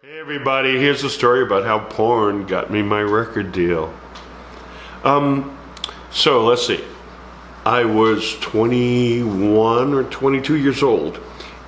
Hey everybody, here's a story about how porn got me my record deal. So let's see. I was 21 or 22 years old,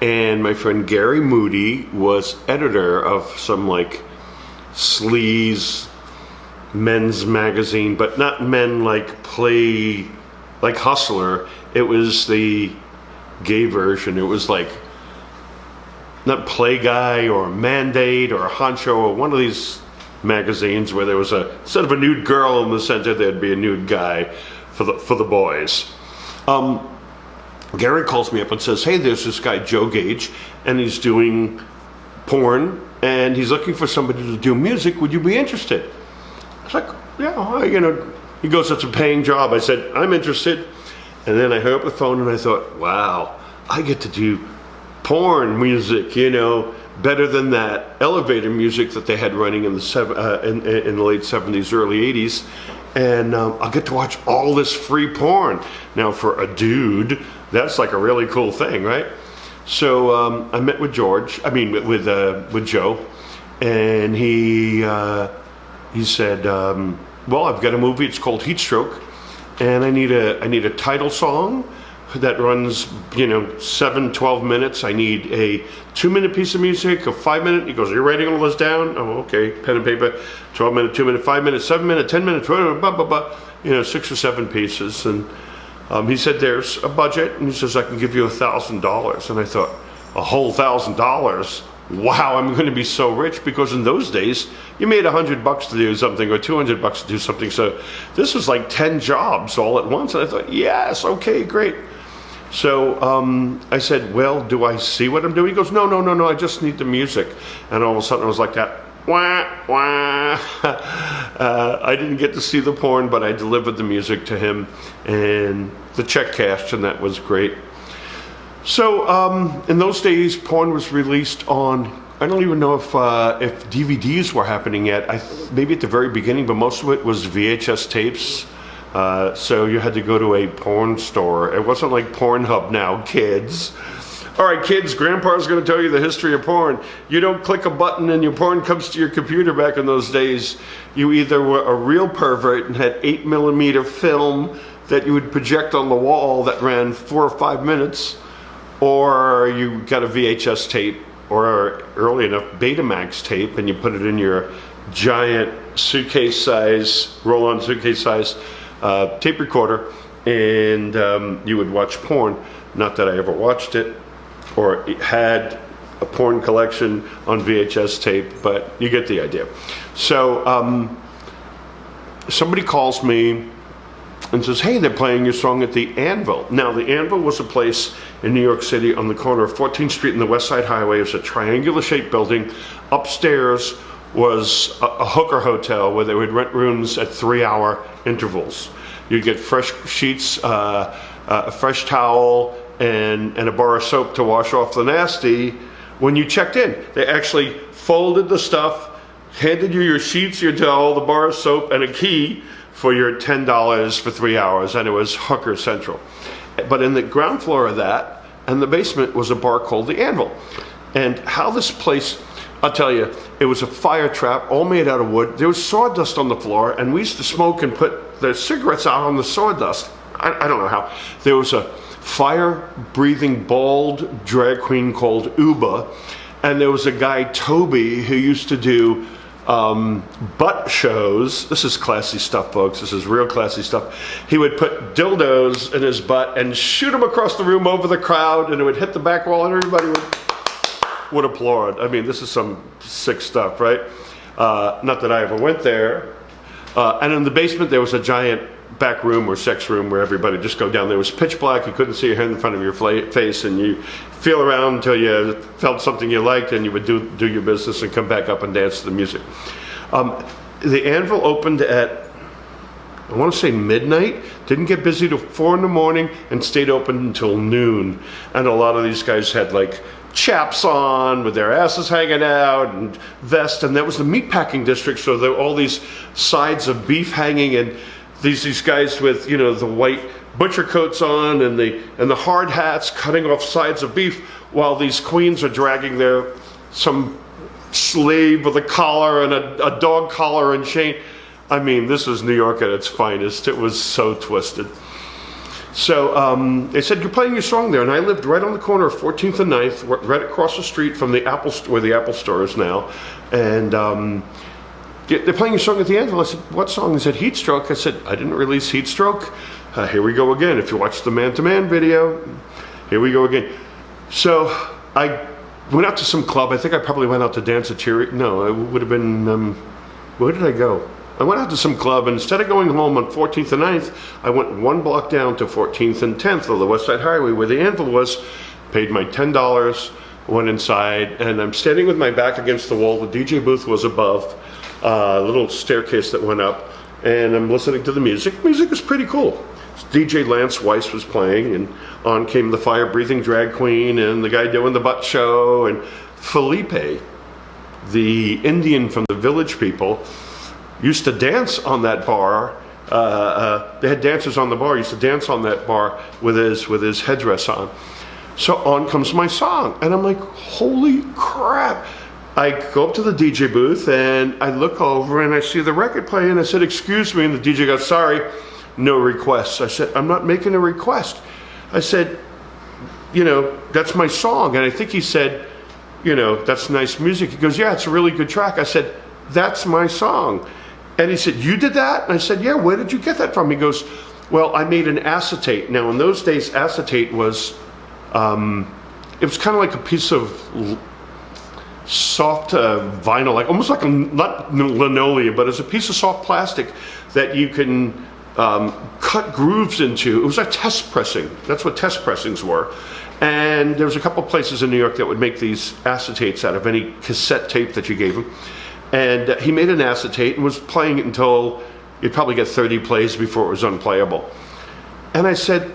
and my friend Gary Moody was editor of some like sleaze men's magazine, but not men like Play, like Hustler. It was the gay version. It was like not Play Guy or Mandate or Honcho or one of these magazines where there was instead of a nude girl in the center, there'd be a nude guy for the boys. Gary calls me up and says, hey, there's this guy Joe Gage, and he's doing porn, and he's looking for somebody to do music. Would you be interested? I was like, yeah, He goes, that's a paying job. I said, I'm interested. And then I hung up the phone and I thought, wow, I get to do porn music, better than that elevator music that they had running in the late 70s, early 80s. And I'll get to watch all this free porn. Now, for a dude, that's like a really cool thing, right? So I met with with Joe, and he said, well, I've got a movie. It's called Heatstroke, and I need a title song that runs 7-12 minutes. I need a 2-minute piece of music, a 5-minute. He goes, are you writing all this down? Oh, okay. Pen and paper. 12-minute, 2-minute, 5-minute, 7-minute, 10-minute, blah, blah, blah. 6 or 7 pieces. And he said, there's a budget, and he says, I can give you $1,000. And I thought, a whole $1,000? Wow, I'm going to be so rich, because in those days you made $100 to do something or $200 to do something. So this was like 10 jobs all at once. And I thought, yes, okay, great. So I said, well, do I see what I'm doing? He goes, no, I just need the music. And all of a sudden I was like that, wah, wah. I didn't get to see the porn, but I delivered the music to him, and the check cashed, and that was great. So in those days, porn was released on, I don't even know if DVDs were happening yet. Maybe at the very beginning, but most of it was VHS tapes. So you had to go to a porn store. It wasn't like Pornhub now, kids. All right, kids, Grandpa's going to tell you the history of porn. You don't click a button and your porn comes to your computer. Back in those days, you either were a real pervert and had 8mm film that you would project on the wall that ran 4 or 5 minutes, or you got a VHS tape, or early enough Betamax tape, and you put it in your giant roll-on suitcase size tape recorder, and you would watch porn. Not that I ever watched it or had a porn collection on VHS tape, but you get the idea. So somebody calls me and says, hey, they're playing your song at the Anvil. Now, the Anvil was a place in New York City on the corner of 14th Street and the West Side Highway. It was a triangular-shaped building. Upstairs was a hooker hotel where they would rent rooms at 3-hour intervals. You'd get fresh sheets, a fresh towel, and a bar of soap to wash off the nasty when you checked in. They actually folded the stuff, handed you your sheets, your towel, the bar of soap, and a key for your $10 for 3 hours, and it was hooker central. But in the ground floor of that, and the basement, was a bar called the Anvil. And how this place, I'll tell you, it was a fire trap, all made out of wood. There was sawdust on the floor, and we used to smoke and put the cigarettes out on the sawdust. I don't know how. There was a fire-breathing, bald drag queen called Uba, and there was a guy, Toby, who used to do butt shows. This is classy stuff, folks. This is real classy stuff. He would put dildos in his butt and shoot them across the room over the crowd, and it would hit the back wall, and everybody would applaud. I mean, this is some sick stuff, right? Not that I ever went there. And in the basement, there was a giant back room or sex room where everybody just go down. There was pitch black. You couldn't see your hand in front of your face, and you feel around until you felt something you liked, and you would do your business and come back up and dance to the music. The Anvil opened at, I want to say midnight, didn't get busy till 4 in the morning, and stayed open until noon. And a lot of these guys had like chaps on with their asses hanging out and vests, and that was the meatpacking district, so there were all these sides of beef hanging, and these guys with the white butcher coats on and the hard hats cutting off sides of beef, while these queens are dragging some slave with a collar and a dog collar and chain. I mean, this was New York at its finest. It was so twisted. So they said, you're playing your song there. And I lived right on the corner of 14th and 9th, right across the street from the where the Apple store is now. And they're playing your song at the Anvil. I said, what song? They said, Heat Stroke. I said, I didn't release Heat Stroke. Here we go again. If you watch the Man to Man video, here we go again. So I went out to some club. I think I probably went out to dance at Cheery. No, it would have been, where did I go? I went out to some club, and instead of going home on 14th and 9th, I went one block down to 14th and 10th of the West Side Highway where the Anvil was, paid my $10, went inside, and I'm standing with my back against the wall. The DJ booth was above, a little staircase that went up, and I'm listening to the music. Music was pretty cool. DJ Lance Weiss was playing, and on came the fire-breathing drag queen and the guy doing the butt show, and Felipe, the Indian from the Village People, used to dance on that bar. They had dancers on the bar. Used to dance on that bar with his headdress on. So on comes my song, and I'm like, holy crap! I go up to the DJ booth and I look over and I see the record playing. I said, excuse me, and the DJ goes, sorry, no requests. I said, I'm not making a request. I said, you know, that's my song. And I think he said, you know, that's nice music. He goes, yeah, it's a really good track. I said, that's my song. And he said, you did that? And I said, yeah, where did you get that from? He goes, well, I made an acetate. Now, in those days, acetate was, it was kind of like a piece of soft vinyl, like almost like not linoleum, but it's a piece of soft plastic that you can cut grooves into. It was like test pressing. That's what test pressings were. And there was a couple places in New York that would make these acetates out of any cassette tape that you gave him. And he made an acetate and was playing it until you'd probably get 30 plays before it was unplayable. And I said,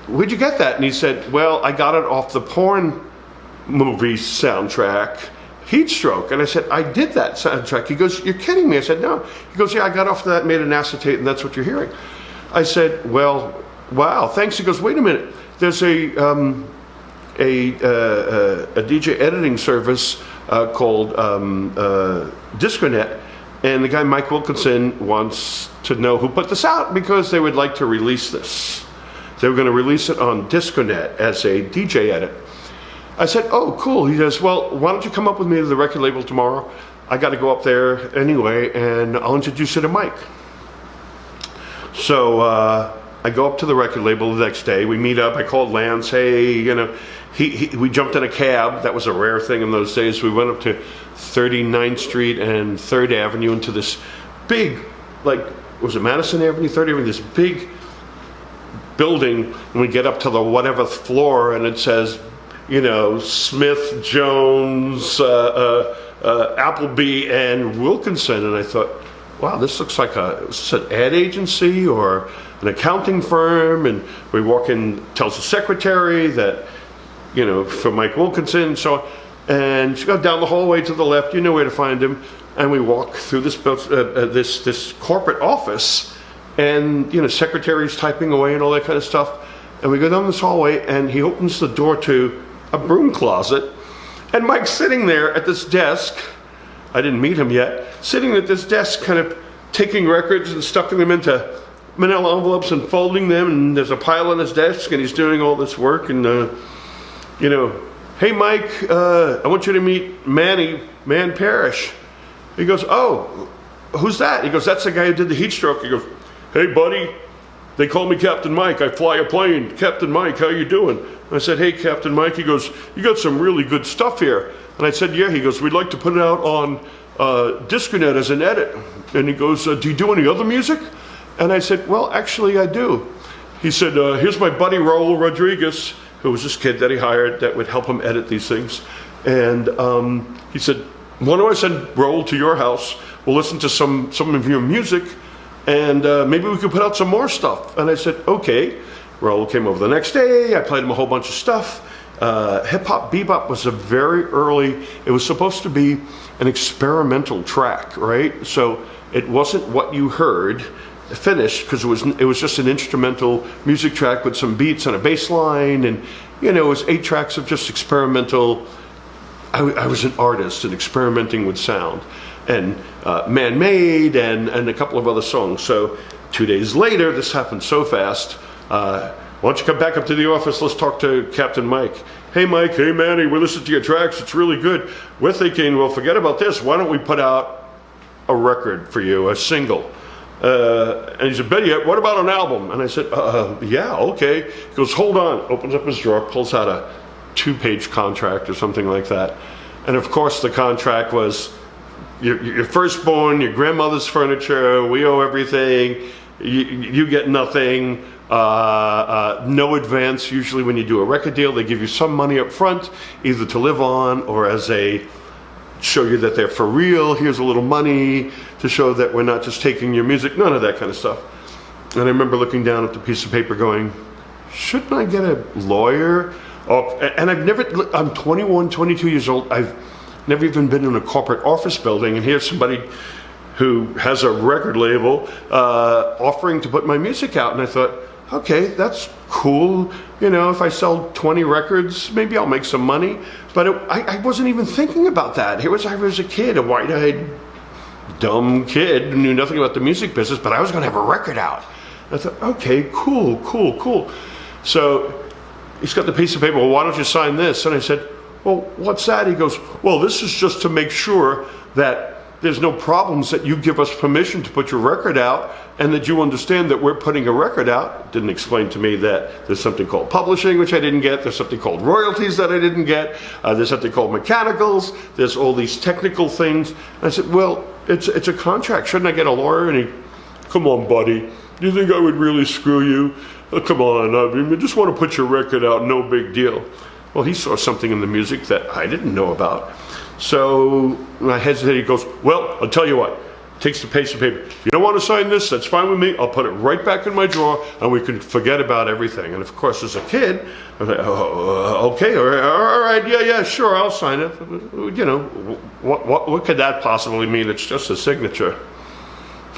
where'd you get that? And he said, well, I got it off the porn movie soundtrack, Heat Stroke. And I said, I did that soundtrack. He goes, you're kidding me. I said, no. He goes, yeah, I got off that, made an acetate, and that's what you're hearing. I said, well, wow, thanks. He goes, wait a minute. There's a DJ editing service called Disconet, and the guy Mike Wilkinson wants to know who put this out because they would like to release this. They were going to release it on Disconet as a DJ edit. I said, oh, cool. He says, well, why don't you come up with me to the record label tomorrow? I got to go up there anyway, and I'll introduce you to Mike. So I go up to the record label the next day. We meet up. I called Lance. Hey, you know, we jumped in a cab. That was a rare thing in those days. We went up to 39th Street and 3rd Avenue into this big, like, was it Madison Avenue, 3rd Avenue? This big building. And we get up to the whatever floor, and it says, you know, Smith, Jones, Appleby, and Wilkinson. And I thought, wow, this looks like is an ad agency or an accounting firm. And we walk in, tells the secretary that, you know, for Mike Wilkinson. So, and she goes down the hallway to the left. You know where to find him. And we walk through this corporate office, and you know, secretary's typing away and all that kind of stuff. And we go down this hallway, and he opens the door to a broom closet, and Mike's sitting there at this desk. I didn't meet him yet. Sitting at this desk, kind of taking records and stuffing them into manila envelopes and folding them. And there's a pile on his desk, and he's doing all this work. And you know, hey Mike, I want you to meet Man Parrish. He goes, oh, who's that? He goes, that's the guy who did the Heat Stroke. He goes, hey buddy, they call me Captain Mike. I fly a plane. Captain Mike, how you doing? I said, hey Captain Mike. He goes, you got some really good stuff here. And I said, yeah. He goes, we'd like to put it out on Disconet as an edit. And he goes, do you do any other music? And I said, well, actually I do. He said, here's my buddy Raul Rodriguez, who was this kid that he hired that would help him edit these things. And he said, why don't I send Raul to your house? We'll listen to some of your music, and maybe we could put out some more stuff. And I said, okay. Raul came over the next day. I played him a whole bunch of stuff. Hip Hop Bebop was a very early, it was supposed to be an experimental track, right? So it wasn't what you heard finished, because it was just an instrumental music track with some beats and a bass line, and you know, it was 8 tracks of just experimental I was an artist and experimenting with sound, and Man-Made and a couple of other songs. So 2 days later, this happened so fast. Why don't you come back up to the office? Let's talk to Captain Mike. Hey Mike, hey Manny, we listened to your tracks. It's really good. We're thinking, well, forget about this. Why don't we put out a record for you, a single? And he said, better yet, what about an album? And I said, yeah, okay. He goes, hold on. Opens up his drawer, pulls out a 2-page contract or something like that. And of course the contract was, your firstborn, your grandmother's furniture, we owe everything, you get nothing, no advance. Usually when you do a record deal, they give you some money up front, either to live on or as a show you that they're for real. Here's a little money to show that we're not just taking your music, none of that kind of stuff. And I remember looking down at the piece of paper going, shouldn't I get a lawyer? Oh, and I'm 21, 22 years old. I've never even been in a corporate office building, and here's somebody who has a record label offering to put my music out. And I thought, okay, that's cool. You know, if I sell 20 records, maybe I'll make some money. But I wasn't even thinking about that. I was a kid, a wide-eyed, dumb kid who knew nothing about the music business, but I was going to have a record out. I thought, okay, cool. So he's got the piece of paper. Well, why don't you sign this? And I said, well, what's that? He goes, well, this is just to make sure that there's no problems, that you give us permission to put your record out, and that you understand that we're putting a record out. Didn't explain to me that there's something called publishing, which I didn't get. There's something called royalties that I didn't get. There's something called mechanicals. There's all these technical things. And I said, well, it's a contract. Shouldn't I get a lawyer? And he, come on, buddy. Do you think I would really screw you? Oh, come on, I mean, I just want to put your record out, no big deal. Well, he saw something in the music that I didn't know about. So I hesitated. He goes, well, I'll tell you what. Takes the piece of paper. If you don't want to sign this, that's fine with me. I'll put it right back in my drawer, and we can forget about everything. And of course, as a kid, I was like, oh, okay, all right, yeah, sure, I'll sign it. You know, what could that possibly mean? It's just a signature.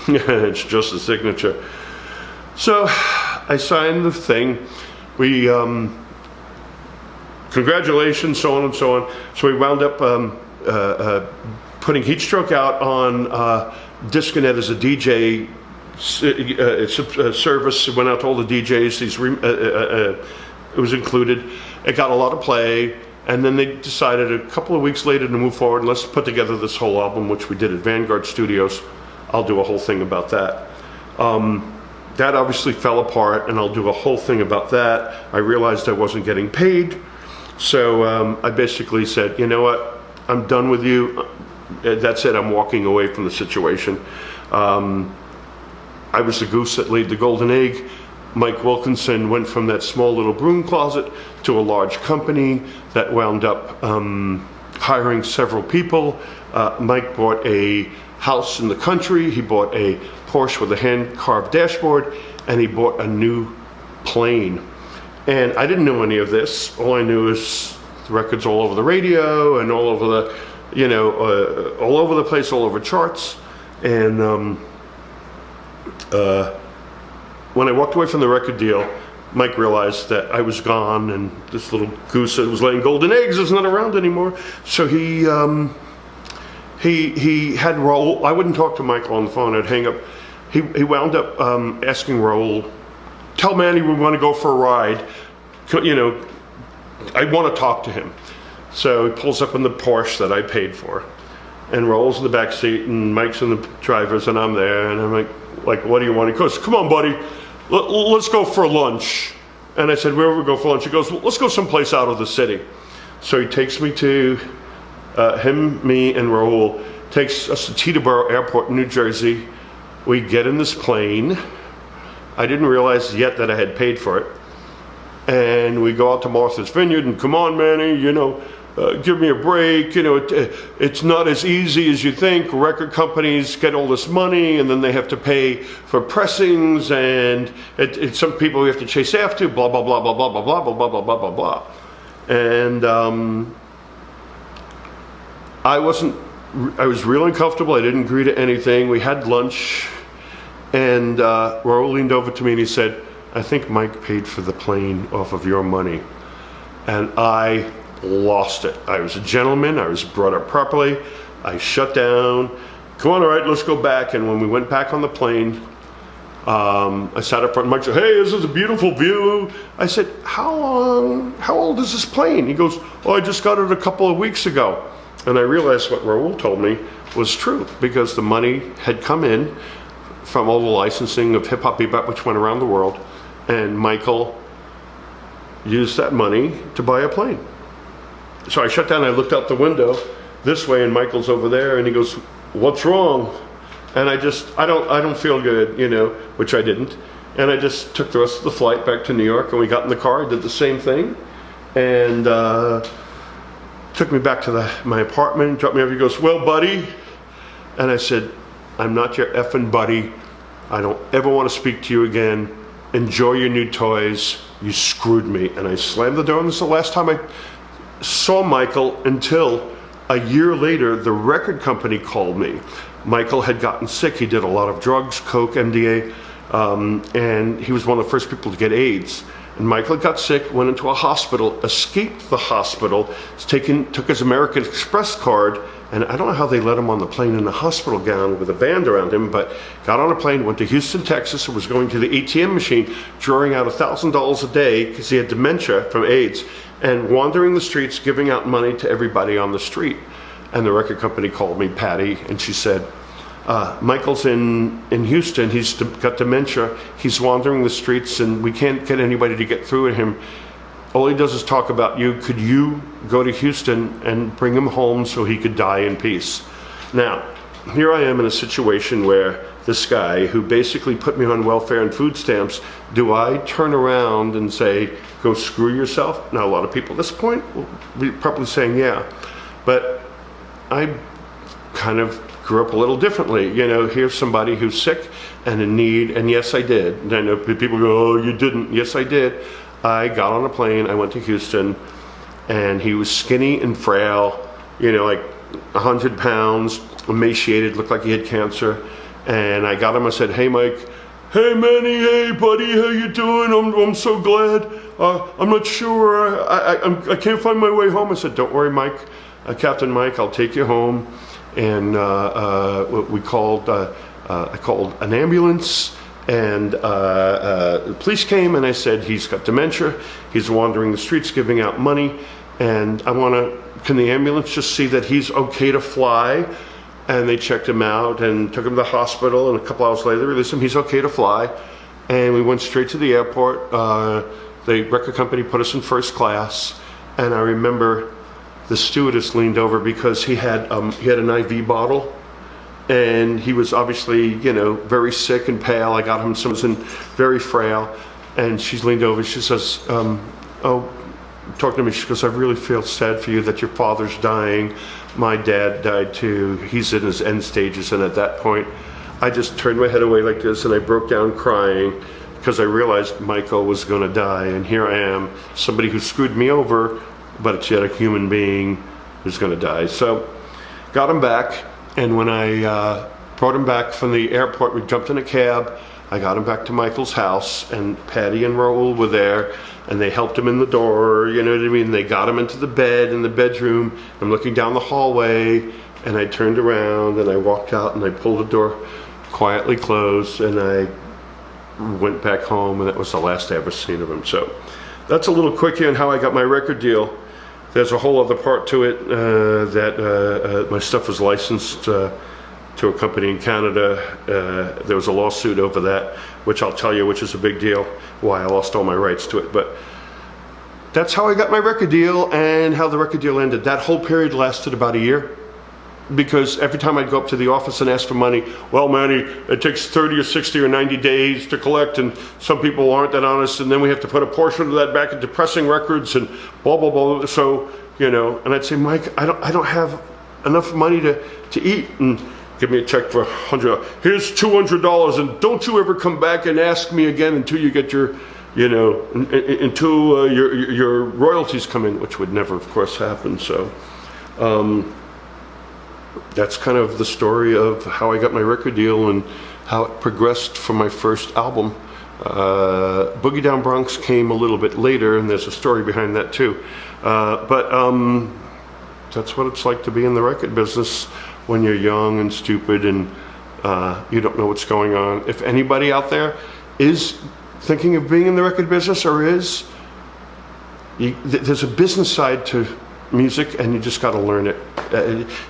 It's just a signature. So I signed the thing. We, congratulations, so on and so on. So we wound up putting Heatstroke out on Disconet as a DJ service. It went out to all the DJs. It was included. It got a lot of play. And then they decided a couple of weeks later to move forward. Let's put together this whole album, which we did at Vanguard Studios. I'll do a whole thing about that. That obviously fell apart, and I'll do a whole thing about that. I realized I wasn't getting paid. So I basically said, you know what, I'm done with you. That's it, I'm walking away from the situation. I was the goose that laid the golden egg. Mike Wilkinson went from that small little broom closet to a large company that wound up hiring several people. Mike bought a house in the country. He bought a Porsche with a hand-carved dashboard, and he bought a new plane. And I didn't know any of this. All I knew is the records all over the radio and all over the, you know, all over the place, all over charts. And when I walked away from the record deal, Mike realized that I was gone, and this little goose that was laying golden eggs is not around anymore. So he had Raul. I wouldn't talk to Michael on the phone. I'd hang up. He wound up asking Raul, tell Manny we want to go for a ride. You know, I want to talk to him. So he pulls up in the Porsche that I paid for, and Raul's in the back seat, and Mike's in the driver's, and I'm there, and I'm like, what do you want? He goes, come on, buddy, let's go for lunch. And I said, where would we go for lunch? He goes, well, let's go someplace out of the city. So he takes me to him, me, and Raul, takes us to Teterboro Airport in New Jersey. We get in this plane. I didn't realize yet that I had paid for it. And we go out to Martha's Vineyard, and come on, Manny, you know, give me a break. You know, it's not as easy as you think. Record companies get all this money, and then they have to pay for pressings, and it's some people we have to chase after, blah, blah, blah, blah, blah, blah, blah, blah, blah, blah, blah, blah. And I was real uncomfortable. I didn't agree to anything. We had lunch, and Raul leaned over to me and he said, I think Mike paid for the plane off of your money. And I lost it. I was a gentleman. I was brought up properly. I shut down. Come on, all right, let's go back. And when we went back on the plane, I sat up front and Mike said, hey, this is a beautiful view. I said, how old is this plane? He goes, oh, I just got it a couple of weeks ago. And I realized what Raul told me was true, because the money had come in from all the licensing of Hip Hop Bebop, which went around the world, and Michael used that money to buy a plane. So I shut down, I looked out the window this way, and Michael's over there, and he goes, what's wrong? And I don't feel good, which I didn't. And I just took the rest of the flight back to New York, and we got in the car, did the same thing, and took me back to my apartment, dropped me off. He goes, well, buddy. And I said, I'm not your effing buddy. I don't ever want to speak to you again. Enjoy your new toys. You screwed me. And I slammed the door, and this is the last time I saw Michael until a year later, the record company called me. Michael had gotten sick. He did a lot of drugs, coke, MDA, and he was one of the first people to get AIDS. And Michael got sick, went into a hospital, escaped the hospital, took his American Express card, and I don't know how they let him on the plane in a hospital gown with a band around him, but got on a plane, went to Houston, Texas, and was going to the ATM machine, drawing out $1,000 a day because he had dementia from AIDS, and wandering the streets, giving out money to everybody on the street. And the record company called me, Patty, and she said, Michael's in Houston, he's got dementia, he's wandering the streets, and we can't get anybody to get through to him. All he does is talk about you. Could you go to Houston and bring him home so he could die in peace? Now, here I am in a situation where this guy who basically put me on welfare and food stamps, do I turn around and say, go screw yourself? Now, a lot of people at this point will be probably saying, yeah. But I kind of grew up a little differently. Here's somebody who's sick and in need, and yes, I did. And I know people go, oh, you didn't. Yes, I did. I got on a plane, I went to Houston, and he was skinny and frail, like 100 pounds, emaciated, looked like he had cancer. And I got him, I said, hey, Mike. Hey, Manny, hey, buddy, how you doing? I'm so glad. I'm not sure. I can't find my way home. I said, don't worry, Mike. Captain Mike, I'll take you home. And I called an ambulance, and the police came, and I said, he's got dementia, he's wandering the streets giving out money, and can the ambulance just see that he's okay to fly? And they checked him out and took him to the hospital, and a couple hours later they released him, he's okay to fly. And we went straight to the airport. The record company put us in first class, and I remember the stewardess leaned over because he had an IV bottle, and he was obviously, very sick and pale. I got him something very frail, and she leaned over. She says, "Oh, talk to me." She goes, "I really feel sad for you that your father's dying. My dad died too. He's in his end stages." And at that point, I just turned my head away like this, and I broke down crying because I realized Michael was going to die, and here I am, somebody who screwed me over, but it's yet a human being who's going to die. So, got him back. And when I brought him back from the airport, we jumped in a cab. I got him back to Michael's house, and Patty and Raul were there, and they helped him in the door, you know what I mean? They got him into the bed in the bedroom. I'm looking down the hallway, and I turned around, and I walked out, and I pulled the door quietly closed, and I went back home, and that was the last I ever seen of him. So that's a little quickie on how I got my record deal. There's a whole other part to it, that my stuff was licensed to a company in Canada. There was a lawsuit over that, which I'll tell you, which is a big deal, why I lost all my rights to it. But that's how I got my record deal and how the record deal ended. That whole period lasted about a year, because every time I'd go up to the office and ask for money, well, Manny, it takes 30 or 60 or 90 days to collect, and some people aren't that honest, and then we have to put a portion of that back into pressing records and blah, blah, blah. So, and I'd say, Mike, I don't have enough money to eat, and give me a check for $100. Here's $200, and don't you ever come back and ask me again until you get your, until your royalties come in, which would never, of course, happen. So, that's kind of the story of how I got my record deal and how it progressed from my first album Boogie Down Bronx came a little bit later, and there's a story behind that too. But that's what it's like to be in the record business when you're young and stupid and you don't know what's going on. If anybody out there is thinking of being in the record business or there's a business side to music, and you just got to learn it.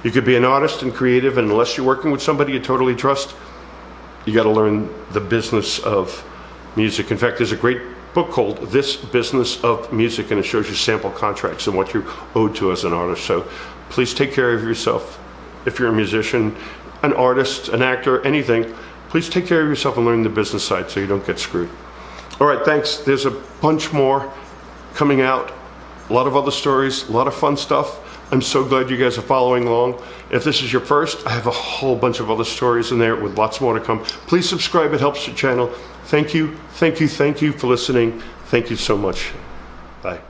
You could be an artist and creative, and unless you're working with somebody you totally trust, you got to learn the business of music. In fact, there's a great book called This Business of Music, and it shows you sample contracts and what you're owed to as an artist. So please take care of yourself. If you're a musician, an artist, an actor, anything, please take care of yourself and learn the business side so you don't get screwed. All right, thanks. There's a bunch more coming out. A lot of other stories, a lot of fun stuff. I'm so glad you guys are following along. If this is your first, I have a whole bunch of other stories in there with lots more to come. Please subscribe, it helps the channel. Thank you, thank you, thank you for listening. Thank you so much. Bye.